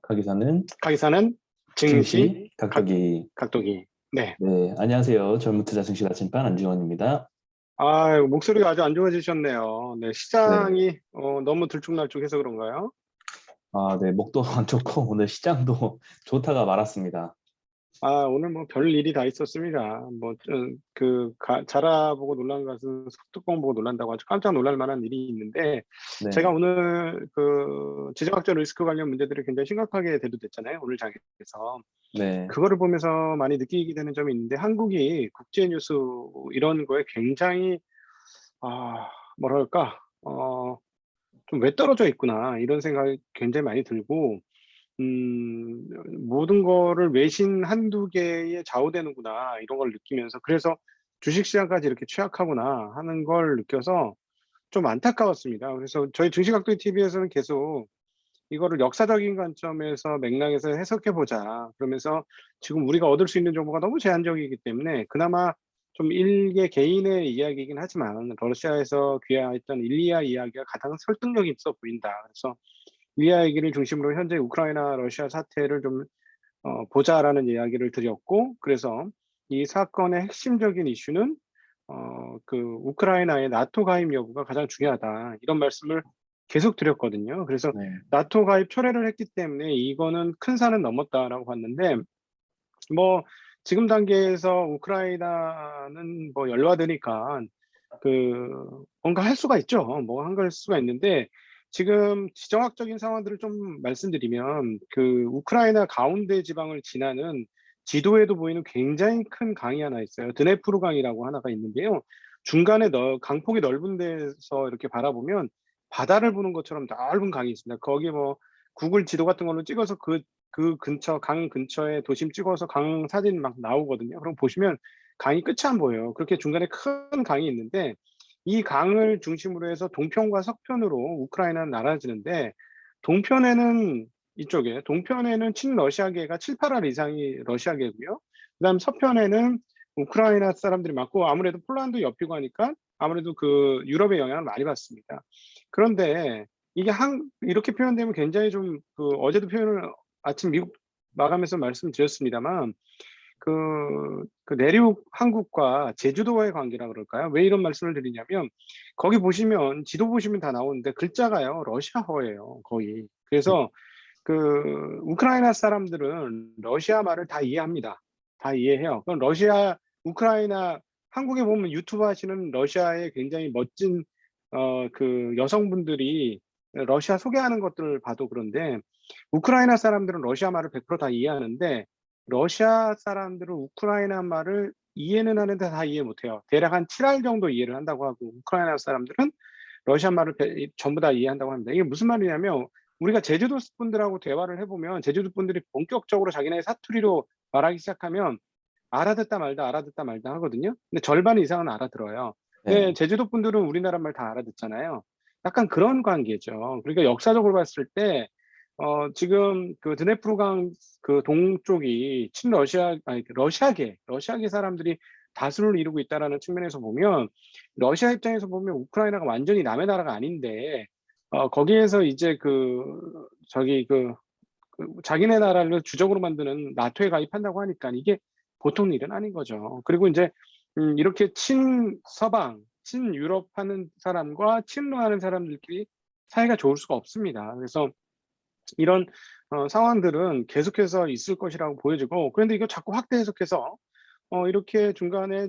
가기사는 가기사는 증시 증시 각도기. 각도기. 네. 네, 안녕하세요. 젊은 투자 증시 나침반 안지원입니다. 목소리가 아주 안 좋아지셨네요. 네, 네, 시장이 너무 들쭉날쭉해서 그런가요? 네, 목도 안 좋고 오늘 시장도 좋다가 말았습니다. 오늘 뭐 별 일이 다 있었습니다. 자라보고 놀란 것은 속뚜껑 보고 놀란다고 아주 깜짝 놀랄 만한 일이 있는데, 제가 네, 오늘 지정학적 리스크 관련 문제들이 굉장히 심각하게 대두됐잖아요. 오늘 장에서. 네, 그거를 보면서 많이 느끼게 되는 점이 있는데, 한국이 국제 뉴스 이런 거에 굉장히 뭐랄까, 좀 '왜 떨어져 있구나.' 이런 생각이 굉장히 많이 들고, 모든 거를 외신 한두 개에 좌우되는구나 이런 걸 느끼면서, 그래서 '주식시장까지 이렇게 취약하구나.' 하는 걸 느껴서 좀 안타까웠습니다. 그래서 저희 증시각도기 TV에서는 계속 이거를 역사적인 관점에서 맥락에서 해석해 보자, 그러면서 지금 우리가 얻을 수 있는 정보가 너무 제한적이기 때문에 그나마 좀 일개 개인의 이야기이긴 하지만 러시아에서 귀화했던 일리아 이야기가 가장 설득력이 있어 보인다. 그래서 일리아 얘기를 중심으로 현재 우크라이나 러시아 사태를 좀 보자라는 이야기를 드렸고, 그래서 이 사건의 핵심적인 이슈는 우크라이나의 나토 가입 여부가 가장 중요하다, 이런 말씀을 계속 드렸거든요. 그래서 네, 나토 가입 철회를 했기 때문에 이거는 큰 산은 넘었다라고 봤는데, 뭐 지금 단계에서 우크라이나는 뭐 연루가 되니까 뭔가 할 수가 있죠. 뭐 한 걸 할 수가 있는데, 지금 지정학적인 상황들을 좀 말씀드리면, 우크라이나 가운데 지방을 지나는 지도에도 보이는 굉장히 큰 강이 하나 있어요. 드네프르 강이라고 하나가 있는데요. 중간에 강폭이 넓은 데서 이렇게 바라보면 바다를 보는 것처럼 넓은 강이 있습니다. 거기 뭐 구글 지도 같은 걸로 찍어서 강 근처에 도심 찍어서 강 사진 막 나오거든요. 그럼 보시면 강이 끝이 안 보여요. 그렇게 중간에 큰 강이 있는데, 이 강을 중심으로 해서 동편과 서편으로 우크라이나는 나눠지는데, 동편에는 동편에는 친러시아계가 7-8할 이상이 러시아계고요. 그다음 서편에는 우크라이나 사람들이 많고, 아무래도 폴란드 옆이고 하니까 아무래도 유럽의 영향을 많이 받습니다. 그런데 이게 이렇게 표현되면 굉장히 좀 어제도 표현을 아침 미국 마감에서 말씀드렸습니다만, 내륙 한국과 제주도와의 관계라 그럴까요? 왜 이런 말씀을 드리냐면, 거기 보시면 지도 보시면 다 나오는데 글자가요 러시아어예요, 거의. 그래서 우크라이나 사람들은 러시아 말을 다 이해합니다. 다 이해해요. 그럼 우크라이나, 한국에 보면 유튜브 하시는 러시아의 굉장히 멋진 여성분들이 러시아 소개하는 것들을 봐도 그런데, 우크라이나 사람들은 러시아 말을 100%다 이해하는데, 러시아 사람들은 우크라이나 말을 이해는 하는데 다 이해 못해요. 대략 한 7할 정도 이해를 한다고 하고, 우크라이나 사람들은 러시아 말을 전부 다 이해한다고 합니다. 이게 무슨 말이냐면, 우리가 제주도 분들하고 대화를 해보면 제주도 분들이 본격적으로 자기네 사투리로 말하기 시작하면 알아듣다 말다 알아듣다 말다 하거든요. 근데 절반 이상은 알아들어요. 근데 네, 제주도 분들은 우리나라 말 다 알아듣잖아요. 약간 그런 관계죠. 그러니까 역사적으로 봤을 때 지금 드네프르강 동쪽이 러시아계 사람들이 다수를 이루고 있다라는 측면에서 보면, 러시아 입장에서 보면 우크라이나가 완전히 남의 나라가 아닌데, 거기에서 이제 자기네 나라를 주적으로 만드는 나토에 가입한다고 하니까 이게 보통 일은 아닌 거죠. 그리고 이제 이렇게 친서방, 친유럽 하는 사람과 친러하는 사람들끼리 사이가 좋을 수가 없습니다. 그래서 이런 상황들은 계속해서 있을 것이라고 보여지고, 그런데 이거 자꾸 확대 해석해서 이렇게 중간에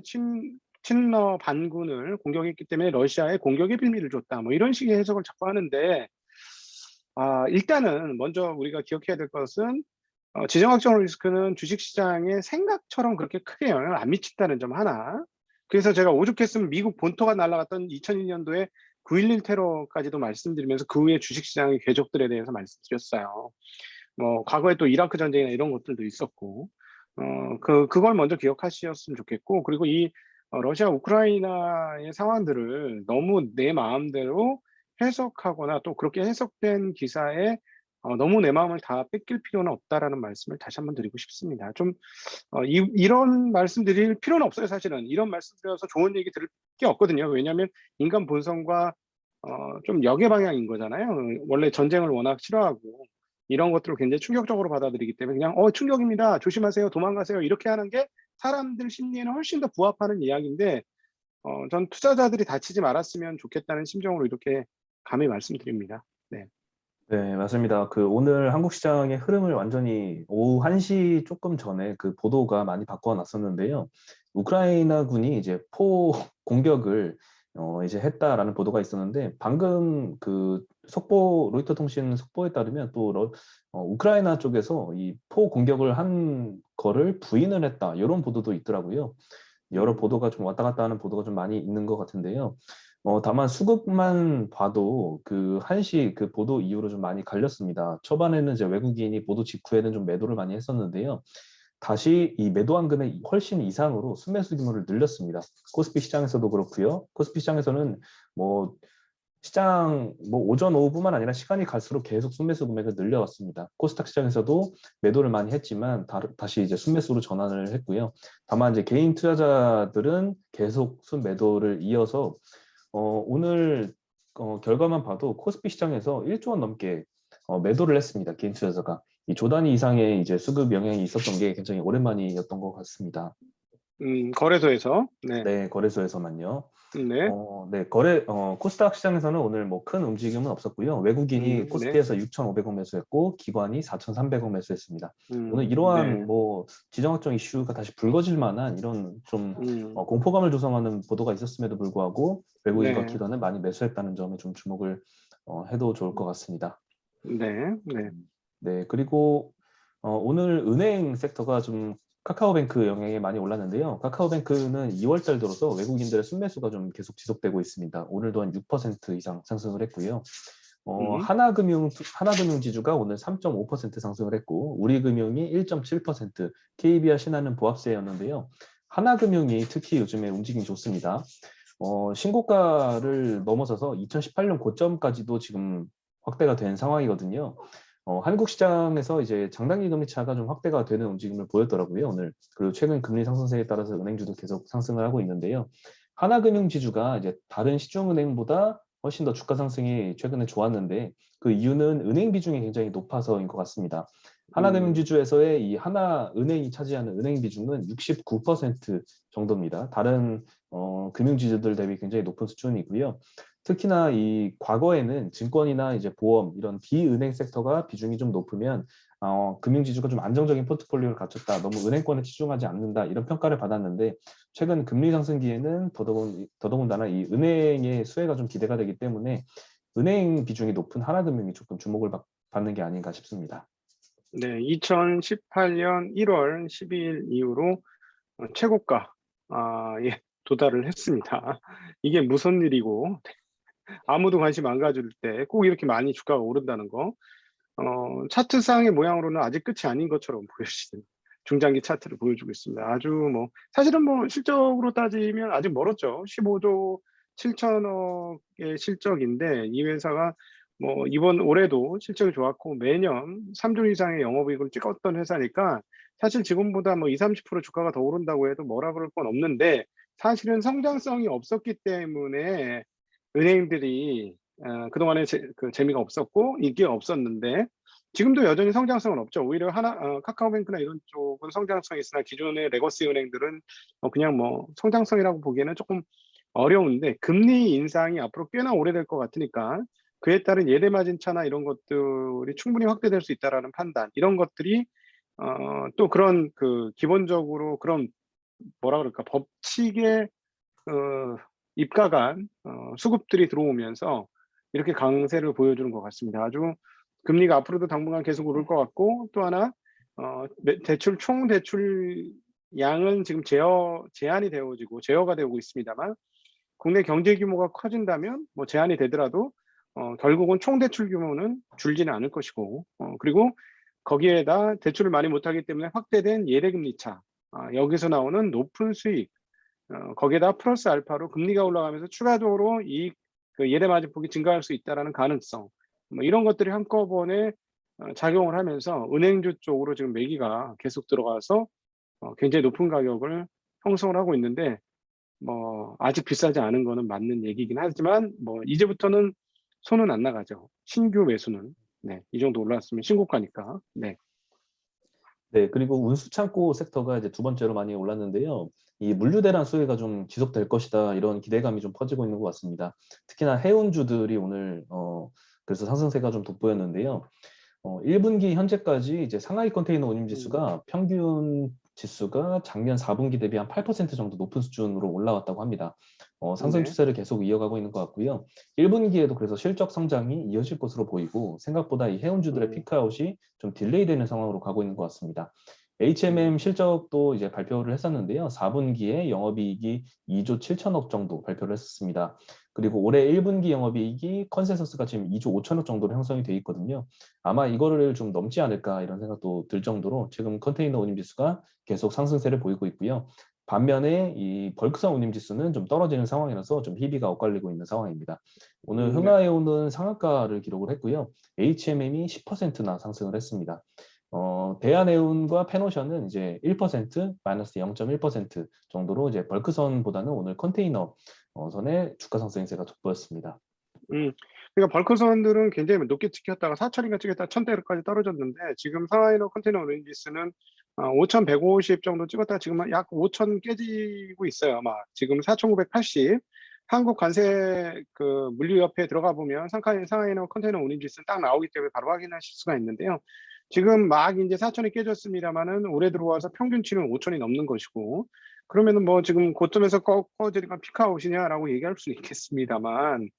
친러 반군을 공격했기 때문에 러시아에 공격의 빌미를 줬다, 뭐 이런 식의 해석을 자꾸 하는데, 일단은 먼저 우리가 기억해야 될 것은, 지정학적 리스크는 주식시장의 생각처럼 그렇게 크게 영향을 안 미친다는 점 하나. 그래서 제가 오죽했으면 미국 본토가 날아갔던 2002년도에 9.11 테러까지도 말씀드리면서 그 후에 주식시장의 궤적들에 대해서 말씀드렸어요. 뭐 과거에 또 이라크 전쟁이나 이런 것들도 있었고, 그걸 먼저 기억하셨으면 좋겠고, 그리고 이 러시아 우크라이나의 상황들을 너무 내 마음대로 해석하거나 또 그렇게 해석된 기사에 너무 내 마음을 다 뺏길 필요는 없다라는 말씀을 다시 한번 드리고 싶습니다. 좀 이런 말씀 드릴 필요는 없어요. 사실은 이런 말씀 드려서 좋은 얘기 들을 게 없거든요. 왜냐하면 인간 본성과 좀 역의 방향인 거잖아요. 원래 전쟁을 워낙 싫어하고 이런 것들을 굉장히 충격적으로 받아들이기 때문에 그냥 충격입니다. 조심하세요. 도망가세요." 이렇게 하는 게 사람들 심리에는 훨씬 더 부합하는 이야기인데 전 투자자들이 다치지 말았으면 좋겠다는 심정으로 이렇게 감히 말씀드립니다. 네. 네, 맞습니다. 오늘 한국 시장의 흐름을 완전히 오후 1시 조금 전에 보도가 많이 바꿔 놨었는데요. 우크라이나군이 이제 포 공격을 이제 했다라는 보도가 있었는데, 방금 로이터 통신 속보에 따르면 우크라이나 쪽에서 이 포 공격을 한 거를 부인을 했다, 이런 보도도 있더라고요. 여러 보도가 좀 왔다 갔다 하는 보도가 좀 많이 있는 것 같은데요. 다만 수급만 봐도 1시 보도 이후로 좀 많이 갈렸습니다. 초반에는 이제 외국인이 보도 직후에는 좀 매도를 많이 했었는데요. 다시 이 매도 한금의 훨씬 이상으로 순매수 규모를 늘렸습니다. 코스피 시장에서도 그렇고요. 코스피 시장에서는 뭐 오전 오후뿐만 아니라 시간이 갈수록 계속 순매수 금액을 늘려왔습니다. 코스닥 시장에서도 매도를 많이 했지만 다시 이제 순매수로 전환을 했고요. 다만 이제 개인 투자자들은 계속 순매도를 이어서 오늘 결과만 봐도 코스피 시장에서 1조 원 넘게 매도를 했습니다. 개인 투자자가. 이 조 단위 이상의 이제 수급 영향이 있었던 게 굉장히 오랜만이었던 것 같습니다. 거래소에서. 네. 네, 거래소에서만요. 네. 네, 코스닥 시장에서는 오늘 뭐 큰 움직임은 없었고요. 외국인이 네. 코스피에서 6,500억 매수했고, 기관이 4,300억 매수했습니다. 오늘 네. 이러한 뭐 지정학적 이슈가 다시 불거질 만한 이런 좀 공포감을 조성하는 보도가 있었음에도 불구하고 외국인과 네. 기관은 많이 매수했다는 점에 좀 주목을 해도 좋을 것 같습니다. 네. 네. 네, 그리고 오늘 은행 섹터가 좀 카카오뱅크 영향이 많이 올랐는데요. 카카오뱅크는 2월 달 들어서 외국인들의 순매수가 좀 계속 지속되고 있습니다. 오늘도 한 6% 이상 상승을 했고요. 하나금융지주가 오늘 3.5% 상승을 했고, 우리금융이 1.7%, KB와 신한은 보합세였는데요. 하나금융이 특히 요즘에 움직임이 좋습니다. 신고가를 넘어서서 2018년 고점까지도 지금 확대가 된 상황이거든요. 한국 시장에서 이제 장단기 금리 차가 좀 확대가 되는 움직임을 보였더라고요, 오늘. 그리고 최근 금리 상승세에 따라서 은행주도 계속 상승을 하고 있는데요. 하나금융지주가 이제 다른 시중은행보다 훨씬 더 주가 상승이 최근에 좋았는데, 그 이유는 은행 비중이 굉장히 높아서인 것 같습니다. 하나금융지주에서의 이 하나은행이 차지하는 은행 비중은 69% 정도입니다. 다른 금융지주들 대비 굉장히 높은 수준이고요. 특히나 이 과거에는 증권이나 이제 보험 이런 비은행 섹터가 비중이 좀 높으면 금융지주가 좀 안정적인 포트폴리오를 갖췄다, 너무 은행권에 치중하지 않는다, 이런 평가를 받았는데, 최근 금리 상승기에는 더더군다나 이 은행의 수혜가 좀 기대가 되기 때문에 은행 비중이 높은 하나금융이 조금 주목을 받는 게 아닌가 싶습니다. 네. 2018년 1월 12일 이후로 최고가 도달을 했습니다. 이게 무슨 일이고 아무도 관심 안 가질 때 꼭 이렇게 많이 주가가 오른다는 거. 차트상의 모양으로는 아직 끝이 아닌 것처럼 보여지는 중장기 차트를 보여주고 있습니다. 아주 사실은 실적으로 따지면 아직 멀었죠. 15조 7천억의 실적인데 이 회사가 이번 올해도 실적이 좋았고 매년 3조 이상의 영업이익을 찍었던 회사니까 사실 지금보다 2~30% 주가가 더 오른다고 해도 뭐라 그럴 건 없는데, 사실은 성장성이 없었기 때문에 은행들이 그동안에 재미가 없었고 인기가 없었는데, 지금도 여전히 성장성은 없죠. 오히려 카카오뱅크나 이런 쪽은 성장성이 있으나 기존의 레거시 은행들은 그냥 성장성이라고 보기에는 조금 어려운데, 금리 인상이 앞으로 꽤나 오래될 것 같으니까 그에 따른 예대 마진 차나 이런 것들이 충분히 확대될 수 있다라는 판단, 이런 것들이 또 그런 기본적으로 그런 뭐라 그럴까, 법칙에 입각한 수급들이 들어오면서 이렇게 강세를 보여주는 것 같습니다. 아주 금리가 앞으로도 당분간 계속 오를 것 같고, 또 하나 총 대출 양은 지금 제한이 되어지고 제어가 되고 있습니다만, 국내 경제 규모가 커진다면 제한이 되더라도 결국은 총 대출 규모는 줄지는 않을 것이고, 그리고 거기에다 대출을 많이 못하기 때문에 확대된 예대금리 차, 여기서 나오는 높은 수익, 거기에다 플러스 알파로 금리가 올라가면서 추가적으로 이익 예대 마진폭이 증가할 수 있다라는 가능성, 이런 것들이 한꺼번에 작용을 하면서 은행주 쪽으로 지금 매기가 계속 들어가서 굉장히 높은 가격을 형성을 하고 있는데, 아직 비싸지 않은 거는 맞는 얘기긴 하지만 이제부터는 손은 안 나가죠. 신규 매수는. 네, 이 정도 올랐으면 신고가니까. 네. 네, 그리고 운수창고 섹터가 이제 두 번째로 많이 올랐는데요. 이 물류 대란 수혜가 좀 지속될 것이다 이런 기대감이 좀 퍼지고 있는 것 같습니다. 특히나 해운주들이 오늘 그래서 상승세가 좀 돋보였는데요. 1분기 현재까지 이제 상하이 컨테이너 운임 지수가 평균 지수가 작년 4분기 대비 한 8% 정도 높은 수준으로 올라왔다고 합니다. 상승 네. 추세를 계속 이어가고 있는 것 같고요. 1분기에도 그래서 실적 성장이 이어질 것으로 보이고 생각보다 이 해운주들의 음, 피크아웃이 좀 딜레이되는 상황으로 가고 있는 것 같습니다. HMM 음, 실적도 이제 발표를 했었는데요. 4분기에 영업이익이 2조 7천억 정도 발표를 했었습니다. 그리고 올해 1분기 영업이익이 컨센서스가 지금 2조 5천억 정도로 형성이 돼 있거든요. 아마 이거를 좀 넘지 않을까 이런 생각도 들 정도로 지금 컨테이너 운임 지수가 계속 상승세를 보이고 있고요. 반면에 이 벌크선 운임 지수는 좀 떨어지는 상황이라서 좀 희비가 엇갈리고 있는 상황입니다. 오늘 네. 흥하해운은 상한가를 기록을 했고요. HMM이 10%나 상승을 했습니다. 대한해운과 페노션은 이제 1%, 마이너스 0.1% 정도로 이제 벌크선보다는 오늘 컨테이너 선의 주가 상승세가 돋보였습니다. 음, 그러니까 벌크선들은 굉장히 높게 찍혔다가 4천인가 찍혔다가 1,000대까지 떨어졌는데 지금 상하이너 컨테이너 운임지수는 5,150 정도 찍었다가 지금 약 5,000 깨지고 있어요. 아마 지금 4,980. 한국 관세 그 물류협회에 들어가 보면 상하이너 컨테이너 운임지수는 딱 나오기 때문에 바로 확인하실 수가 있는데요. 지금 막 이제 4,000이 깨졌습니다만은 올해 들어와서 평균치는 5,000이 넘는 것이고 그러면은 뭐 지금 고점에서 꺼지니까 피크아웃이냐라고 얘기할 수는 있겠습니다만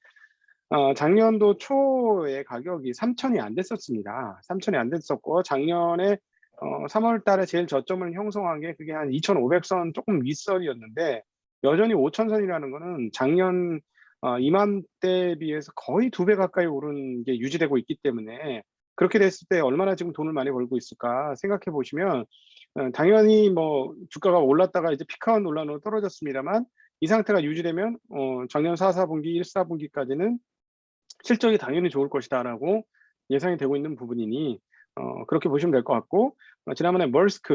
작년도 초에 가격이 3,000이 안 됐었습니다. 3,000이 안 됐었고 작년에 3월 달에 제일 저점을 형성한 게 그게 한 2,500선 조금 윗선이었는데 여전히 5,000선이라는 거는 작년 이맘때에 비해서 거의 2배 가까이 오른 게 유지되고 있기 때문에 그렇게 됐을 때 얼마나 지금 돈을 많이 벌고 있을까 생각해 보시면 당연히 뭐 주가가 올랐다가 이제 피크아웃 논란으로 떨어졌습니다만 이 상태가 유지되면 작년 4분기, 1분기까지는 실적이 당연히 좋을 것이다라고 예상이 되고 있는 부분이니 그렇게 보시면 될 것 같고 지난번에 멀스크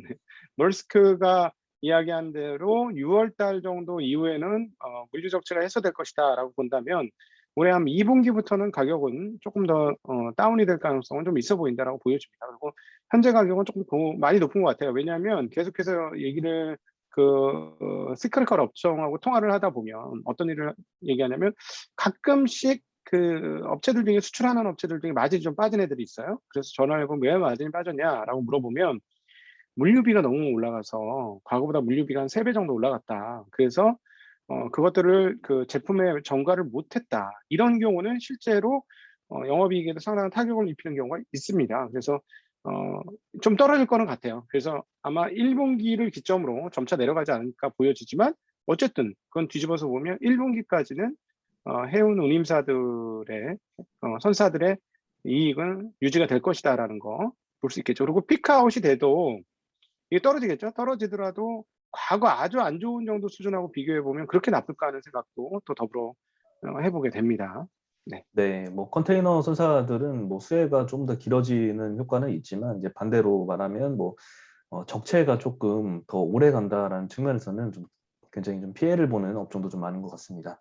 네, 멀스크가 이야기한 대로 6월 달 정도 이후에는 물류 적체가 해소될 것이다라고 본다면 올해 한 2분기부터는 가격은 조금 더 다운이 될 가능성은 좀 있어 보인다라고 보여집니다. 그리고 현재 가격은 조금 많이 높은 것 같아요. 왜냐하면 계속해서 얘기를 시크릿컬 업종하고 통화를 하다 보면 어떤 일을 얘기하냐면 가끔씩 그 업체들 중에 수출하는 업체들 중에 마진이 좀 빠진 애들이 있어요. 그래서 전화를 해 보면 "왜 마진이 빠졌냐?"라고 물어보면 물류비가 너무 올라가서 과거보다 물류비가 한 3배 정도 올라갔다. 그래서 그것들을 그 제품에 전가를 못 했다. 이런 경우는 실제로 영업이익에도 상당한 타격을 입히는 경우가 있습니다. 그래서 어 좀 떨어질 거는 같아요. 그래서 아마 1분기를 기점으로 점차 내려가지 않을까 보여지지만 어쨌든 그건 뒤집어서 보면 1분기까지는 해운 운임사들의 선사들의 이익은 유지가 될 것이다라는 거 볼 수 있겠죠. 그리고 피크아웃이 돼도 이게 떨어지겠죠. 떨어지더라도 과거 아주 안 좋은 정도 수준하고 비교해 보면 '그렇게 나쁠까.' 하는 생각도 또 더불어 해 보게 됩니다. 네. 네, 뭐 컨테이너 선사들은 뭐 수혜가 좀 더 길어지는 효과는 있지만 이제 반대로 말하면 뭐 적체가 조금 더 오래 간다라는 측면에서는 좀 굉장히 좀 피해를 보는 업종도 좀 많은 것 같습니다.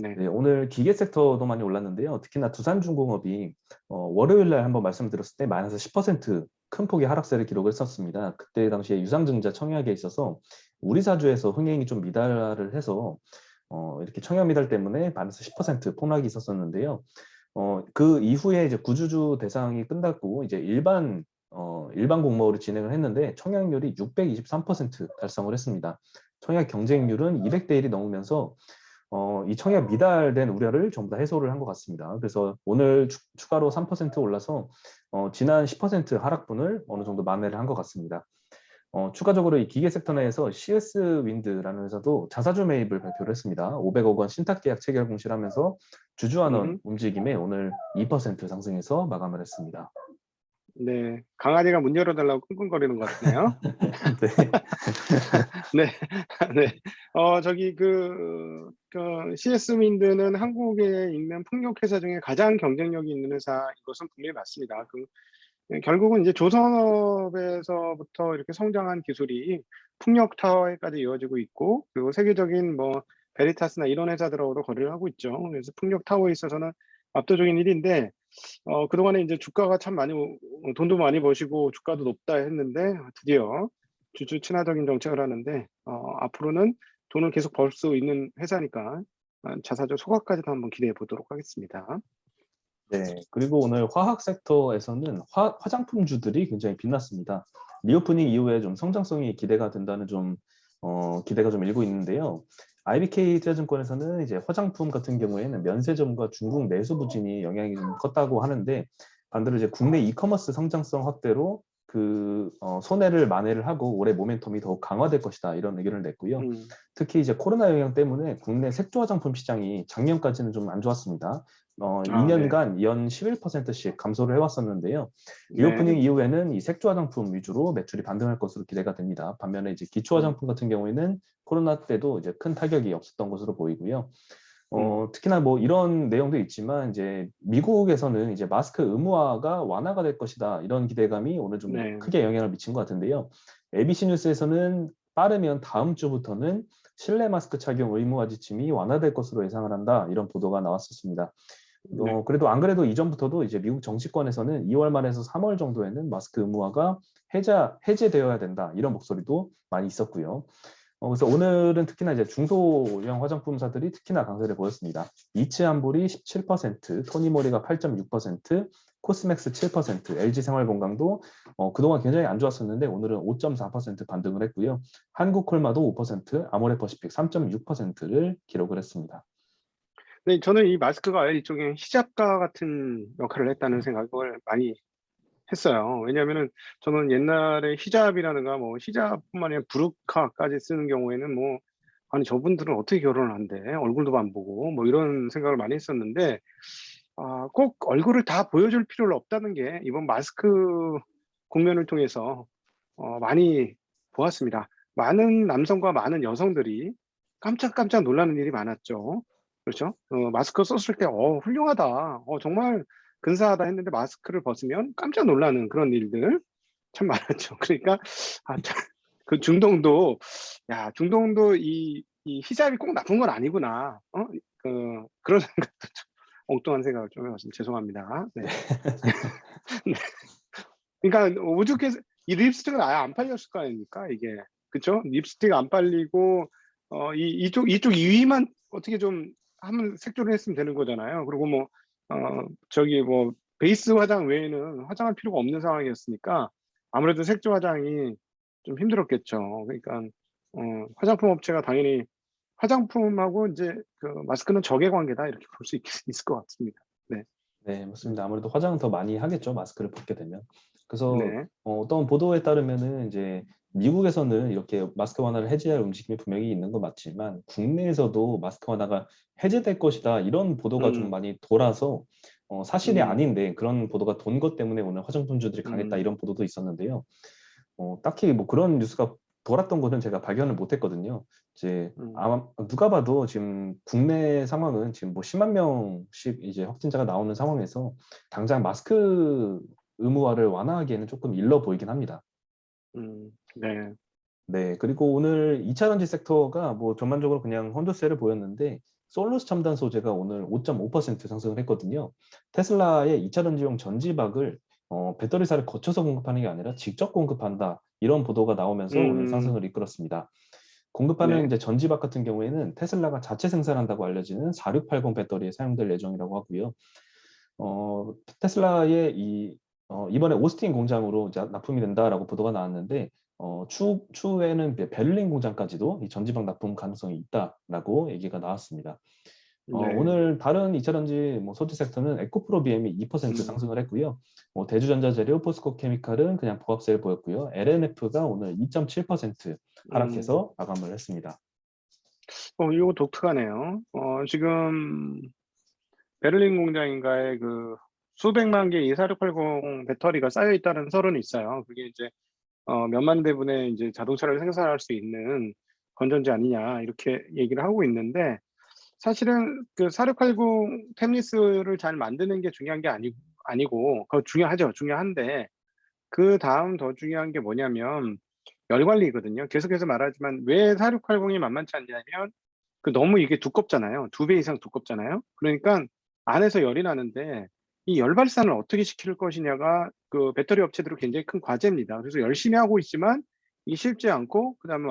네. 네, 오늘 기계 섹터도 많이 올랐는데요. 특히나 두산중공업이 월요일 날 한번 말씀드렸을 때 마이너스 10% 큰 폭의 하락세를 기록을 했었습니다. 그때 당시에 유상증자 청약에 있어서 우리 사주에서 흥행이 좀 미달을 해서 이렇게 청약 미달 때문에 마이너스 10% 폭락이 있었었는데요. 그 이후에 이제 구주주 대상이 끝났고 이제 일반 공모를 진행을 했는데 청약률이 623% 달성을 했습니다. 청약 경쟁률은 200대 1이 넘으면서 이 청약 미달된 우려를 전부 다 해소를 한 것 같습니다. 그래서 오늘 추가로 3% 올라서 지난 10% 하락분을 어느 정도 만회를 한 것 같습니다. 추가적으로 이 기계 섹터 내에서 CS 윈드라는 회사도 자사주 매입을 발표를 했습니다. 500억 원 신탁 계약 체결 공시를 하면서 주주환원 음음. 움직임에 오늘 2% 상승해서 마감을 했습니다. 네. 강아지가 문 열어 달라고 끙끙거리는 것 같네요. 네. 네. 네. 저기 CS 윈드는 한국에 있는 풍력 회사 중에 가장 경쟁력이 있는 회사인 것은 분명히 맞습니다. 결국은 이제 조선업에서부터 이렇게 성장한 기술이 풍력 타워에까지 이어지고 있고 그리고 세계적인 뭐 베리타스나 이런 회사들하고도 거래를 하고 있죠. 그래서 풍력 타워에 있어서는 압도적인 1 위인데 그동안에 이제 주가가 참 많이 돈도 많이 버시고 주가도 높다 했는데 드디어 주주 친화적인 정책을 하는데 앞으로는 돈을 계속 벌 수 있는 회사니까 자사주 소각까지도 한번 기대해 보도록 하겠습니다. 네. 그리고 오늘 화학 섹터에서는 화장품주들이 굉장히 빛났습니다. 리오프닝 이후에 좀 성장성이 기대가 된다는 기대가 좀 일고 있는데요. IBK 투자증권에서는 이제 화장품 같은 경우에는 면세점과 중국 내수 부진이 영향이 좀 컸다고 하는데, 반대로 이제 국내 이커머스 성장성 확대로 손해를 만회를 하고 올해 모멘텀이 더욱 강화될 것이다, 이런 의견을 냈고요. 음. 특히 이제 코로나 영향 때문에 국내 색조 화장품 시장이 작년까지는 좀 안 좋았습니다. 네. 2년간 연 11%씩 감소를 해왔었는데요. 네. 리오프닝 이후에는 이 색조 화장품 위주로 매출이 반등할 것으로 기대가 됩니다. 반면에 이제 기초 음. 화장품 같은 경우에는 코로나 때도 이제 큰 타격이 없었던 것으로 보이고요. 음. 특히나 뭐 이런 내용도 있지만 이제 미국에서는 이제 마스크 의무화가 완화가 될 것이다, 이런 기대감이 오늘 좀 네. 크게 영향을 미친 것 같은데요. ABC 뉴스에서는 빠르면 다음 주부터는 실내 마스크 착용 의무화 지침이 완화될 것으로 예상을 한다, 이런 보도가 나왔었습니다. 네. 그래도 안 그래도 이전부터도 이제 미국 정치권에서는 2월 말에서 3월 정도에는 마스크 의무화가 해제되어야 된다, 이런 목소리도 많이 있었고요. 그래서 오늘은 특히나 이제 중소형 화장품사들이 특히나 강세를 보였습니다. 이츠한볼이 17%, 토니모리가 8.6%, 코스맥스 7%, LG생활건강도 그동안 굉장히 안 좋았었는데 오늘은 5.4% 반등을 했고요. 한국콜마도 5%, 아모레퍼시픽 3.6%를 기록을 했습니다. 네, 저는 이 마스크가 일종의 히잡과 같은 역할을 했다는 생각을 많이 했어요. 왜냐하면은 저는 옛날에 히잡이라든가 뭐 히잡뿐만 아니라 부르카까지 쓰는 경우에는 뭐 아니 저분들은 어떻게 결혼을 한대? 얼굴도 안 보고 뭐 이런 생각을 많이 했었는데 꼭 얼굴을 다 보여줄 필요는 없다는 게 이번 마스크 국면을 통해서 많이 보았습니다. 많은 남성과 많은 여성들이 깜짝깜짝 놀라는 일이 많았죠. 그렇죠? 마스크 썼을 때 훌륭하다. 정말 근사하다 했는데 마스크를 벗으면 깜짝 놀라는 그런 일들 참 많았죠. 그러니까 참 그 중동도 중동도 이 히잡이 꼭 나쁜 건 아니구나. 그런 생각도 좀 엉뚱한 생각을 좀 해 봤습니다. 죄송합니다. 네. 네. 그러니까 오죽해서 이 립스틱은 아예 안 팔렸을 거 아닙니까 이게. 그쵸? 립스틱 안 팔리고 이쪽 2 위만 어떻게 좀 하면 색조를 했으면 되는 거잖아요. 그리고 뭐 저기 뭐 베이스 화장 외에는 화장할 필요가 없는 상황이었으니까 아무래도 색조 화장이 좀 힘들었겠죠. 그러니까 화장품 업체가 당연히 화장품하고 인제 그 마스크는 적의 관계다 이렇게 볼 수 있을 것 같습니다. 네. 네, 음. 맞습니다. 아무래도 화장은 더 많이 하겠죠, 마스크를 벗게 되면. 그래서 네. 어떤 보도에 따르면은 이제 미국에서는 이렇게 마스크 완화를 해제할 움직임이 분명히 있는 건 맞지만 국내에서도 마스크 완화가 해제될 것이다, 이런 보도가 좀 음. 많이 돌아서 사실이 음. 아닌데 그런 보도가 돈 것 때문에 오늘 화장품주들이 강했다, 음. 이런 보도도 있었는데요. 딱히 뭐 그런 뉴스가 돌았던 거는 제가 발견을 못 했거든요. 이제 음. 아마 누가 봐도 지금 국내 상황은 지금 뭐 10만 명씩 이제 확진자가 나오는 상황에서 당장 마스크 의무화를 완화하기에는 조금 일러 보이긴 합니다. 네. 네. 그리고 오늘 2차 전지 섹터가 뭐 전반적으로 그냥 혼조세를 보였는데 솔루스 첨단 소재가 오늘 5.5% 상승을 했거든요. 테슬라의 2차 전지용 전지박을 배터리사를 거쳐서 공급하는 게 아니라 직접 공급한다, 이런 보도가 나오면서 오늘 음. 상승을 이끌었습니다. 공급하는 네. 이제 전지박 같은 경우에는 테슬라가 자체 생산한다고 알려지는 4680 배터리에 사용될 예정이라고 하고요. 테슬라의 이번에 오스틴 공장으로 이제 납품이 된다라고 보도가 나왔는데 추후에는 베를린 공장까지도 이 전지박 납품 가능성이 있다라고 얘기가 나왔습니다. 네. 오늘 다른 2차 전지 뭐 소재 섹터는 에코프로 BM이 2% 음. 상승을 했고요. 대주전자재료, 포스코 케미칼은 그냥 보합세를 보였고요. LNF가 오늘 2.7% 음. 하락해서 마감을 했습니다. 이거 독특하네요. 지금 베를린 공장인가에 그 수백만 개의 4680 배터리가 쌓여 있다는 설은 있어요. 그게 이제 몇만 대분의 이제 자동차를 생산할 수 있는 건전지 아니냐 이렇게 얘기를 하고 있는데 사실은 그 4680 템리스를 잘 만드는 게 중요한 게 아니고 그거 중요하죠. 중요한데 그다음 더 중요한 게 뭐냐면 열 관리거든요. 계속해서 말하지만 왜 4680이 만만치 않냐면 너무 이게 두껍잖아요. 2배 이상 두껍잖아요. 그러니까 안에서 열이 나는데 이 열발산을 어떻게 시킬 것이냐가 그 배터리 업체들은 굉장히 큰 과제입니다. 그래서 열심히 하고 있지만 이게 쉽지 않고, 그다음에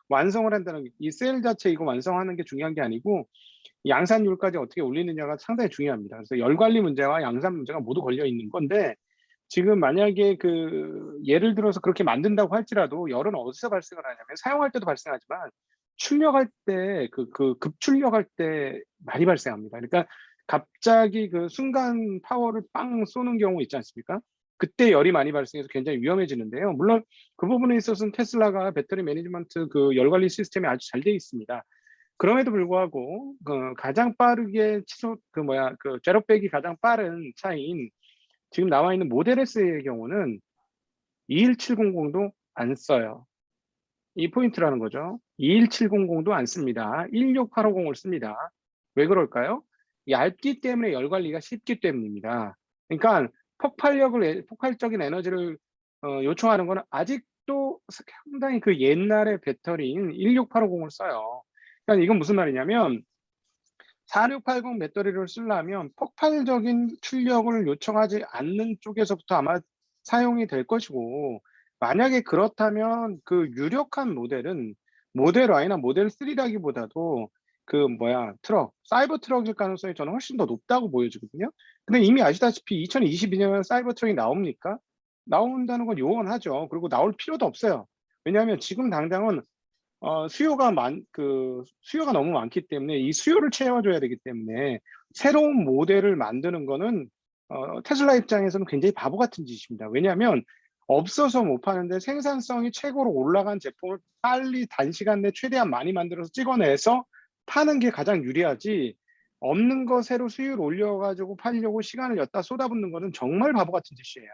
완성을 한다는 이 셀 자체 이거 완성하는 게 중요한 게 아니고 양산율까지 어떻게 올리느냐가 상당히 중요합니다. 그래서 열 관리 문제와 양산 문제가 모두 걸려 있는 건데, 지금 만약에 그 예를 들어서 그렇게 만든다고 할지라도 열은 어디서 발생을 하냐면 사용할 때도 발생하지만 출력할 때 급출력할 때 많이 발생합니다. 그러니까 갑자기 그 순간 파워를 빵 쏘는 경우 있지 않습니까? 그때 열이 많이 발생해서 굉장히 위험해지는데요. 물론 그 부분에 있어서는 테슬라가 배터리 매니지먼트 그 열 관리 시스템이 아주 잘 되어 있습니다. 그럼에도 불구하고 그 가장 빠르게 제로백이 가장 빠른 차인 지금 나와 있는 모델 S의 경우는 21700도 안 써요. 이 포인트라는 거죠. 21700도 안 씁니다. 16850을 씁니다. 왜 그럴까요? 얇기 때문에 열 관리가 쉽기 때문입니다. 그러니까 폭발적인 에너지를 요청하는 거는 아직도 상당히 그 옛날의 배터리인 16850을 써요. 그러니까 이건 무슨 말이냐면 4680 배터리를 쓰려면 폭발적인 출력을 요청하지 않는 쪽에서부터 아마 사용이 될 것이고, 만약에 그렇다면 그 유력한 모델은 모델 Y나 모델 3라기보다도 사이버 트럭일 가능성이 저는 훨씬 더 높다고 보여지거든요. 근데 이미 아시다시피 2022년에 사이버 트럭이 나옵니까? 나온다는 건 요원하죠. 그리고 나올 필요도 없어요. 왜냐하면 지금 당장은 수요가 너무 많기 때문에 이 수요를 채워줘야 되기 때문에 새로운 모델을 만드는 거는 테슬라 입장에서는 굉장히 바보 같은 짓입니다. 왜냐하면 없어서 못 파는데 생산성이 최고로 올라간 제품을 빨리 단시간 내에 최대한 많이 만들어서 찍어내서 파는 게 가장 유리하지, 없는 거 새로 수요를 올려가지고 팔려고 시간을 엿다 쏟아붓는 거는 정말 바보 같은 짓이에요.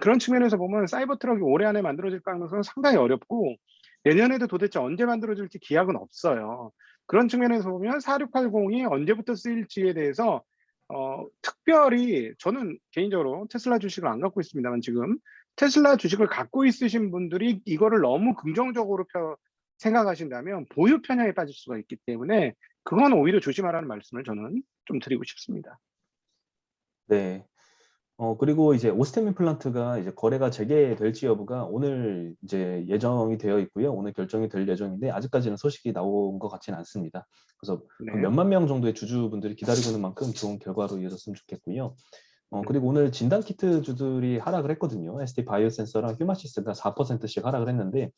그런 측면에서 보면 사이버 트럭이 올해 안에 만들어질 가능성은 상당히 어렵고, 내년에도 도대체 언제 만들어질지 기약은 없어요. 그런 측면에서 보면 4680이 언제부터 쓰일지에 대해서 특별히 저는 개인적으로 테슬라 주식을 안 갖고 있습니다만, 지금 테슬라 주식을 갖고 있으신 분들이 이거를 너무 긍정적으로 생각하신다면 보유 편향에 빠질 수가 있기 때문에 그건 오히려 조심하라는 말씀을 저는 좀 드리고 싶습니다. 네. 그리고 이제 오스템 임플란트가 이제 거래가 재개될지 여부가 오늘 이제 예정이 되어 있고요. 오늘 결정이 될 예정인데 아직까지는 소식이 나온 것 같지는 않습니다. 그래서 한 네. 몇만 명 정도의 주주분들이 기다리고 있는 만큼 좋은 결과로 이어졌으면 좋겠고요. 음. 그리고 오늘 진단 키트 주들이 하락을 했거든요. ST 바이오센서랑 휴마시스가 4%씩 하락을 했는데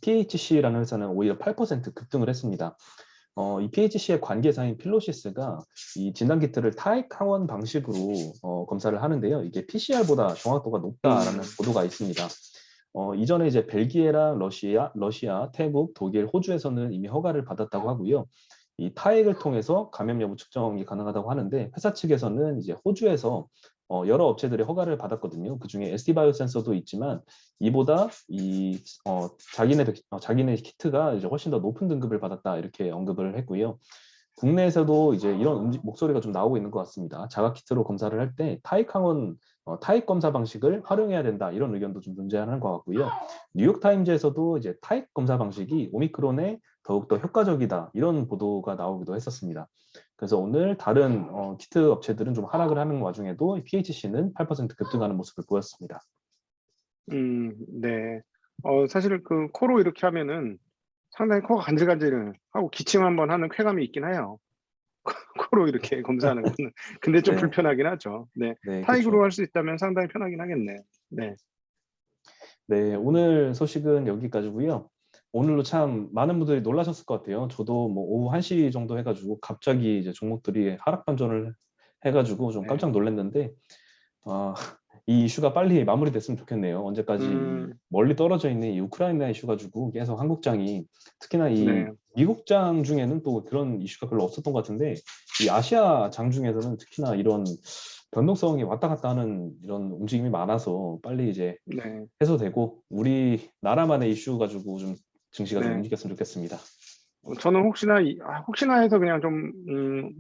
PHC라는 회사는 오히려 8% 급등을 했습니다. 이 PHC의 관계사인 필로시스가 이 진단 키트를 타액 항원 방식으로 검사를 하는데요. 이게 PCR보다 정확도가 높다라는 보도가 있습니다. 이전에 이제 벨기에랑 러시아, 태국, 독일, 호주에서는 이미 허가를 받았다고 하고요. 이 타액을 통해서 감염 여부 측정이 가능하다고 하는데 회사 측에서는 이제 호주에서 여러 업체들이 허가를 받았거든요. 그중에 ST바이오센서도 있지만 이보다 자기네 키트가 이제 훨씬 더 높은 등급을 받았다 이렇게 언급을 했고요. 국내에서도 이제 이런 목소리가 좀 나오고 있는 것 같습니다. 자가 키트로 검사를 할 때 타액 검사 방식을 활용해야 된다 이런 의견도 좀 존재하는 것 같고요. 뉴욕 타임즈에서도 이제 타액 검사 방식이 오미크론에 더욱더 효과적이다 이런 보도가 나오기도 했었습니다. 그래서 오늘 다른 키트 업체들은 좀 하락을 하는 와중에도 PHC는 8% 급등하는 모습을 보였습니다. 네. 사실 그 코로 이렇게 하면은 상당히 코가 간질간질 하고 기침 한번 하는 쾌감이 있긴 해요. 코로 이렇게 검사하는 거는. 근데 좀 네, 불편하긴 하죠. 네. 네, 타익으로 그렇죠. 할 수 있다면 상당히 편하긴 하겠네. 네. 네, 오늘 소식은 여기까지고요. 오늘로 참 많은 분들이 놀라셨을 것 같아요. 저도 뭐 오후 1시 정도 해가지고 갑자기 이제 종목들이 하락 반전을 해가지고 좀 깜짝 네. 놀랐는데 이 이슈가 빨리 마무리됐으면 좋겠네요. 언제까지 이 음. 멀리 떨어져 있는 이 우크라이나 이슈 가지고 계속 한국장이 특히나 이 네. 미국장 중에는 또 그런 이슈가 별로 없었던 것 같은데 이 아시아장 중에서는 특히나 이런 변동성이 왔다 갔다 하는 이런 움직임이 많아서 빨리 이제 네. 해소되고 우리 나라만의 이슈 가지고 좀 증시가 좀 네. 움직였으면 좋겠습니다. 저는 혹시나 해서 그냥 좀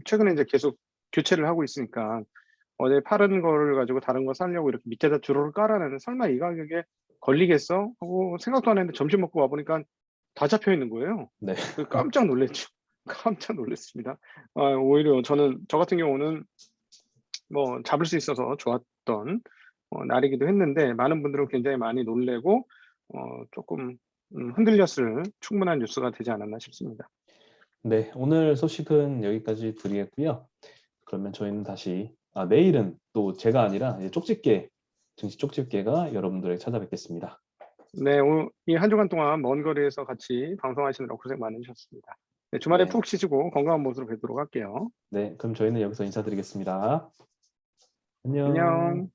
최근에 이제 계속 교체를 하고 있으니까 어제 파는 거를 가지고 다른 거 사려고 이렇게 밑에다 주로를 깔아내는, 설마 이 가격에 걸리겠어? 하고 생각도 안 했는데 점심 먹고 와보니까 다 잡혀 있는 거예요. 네, 그 깜짝 놀랐죠. 깜짝 놀랐습니다. 오히려 저 같은 경우는 뭐 잡을 수 있어서 좋았던 날이기도 했는데 많은 분들은 굉장히 많이 놀래고 조금 흔들렸을 충분한 뉴스가 되지 않았나 싶습니다. 네, 오늘 소식은 여기까지 드리겠고요. 그러면 저희는 다시 내일은 또 제가 아니라 이제 쪽집게 증시 쪽집게가 여러분들에게 찾아뵙겠습니다. 네, 이 한 주간 동안 먼 거리에서 같이 방송하시느라 고생 많으셨습니다. 네, 주말에 네, 푹 쉬시고 건강한 모습으로 뵙도록 할게요. 네, 그럼 저희는 여기서 인사드리겠습니다. 안녕. 안녕.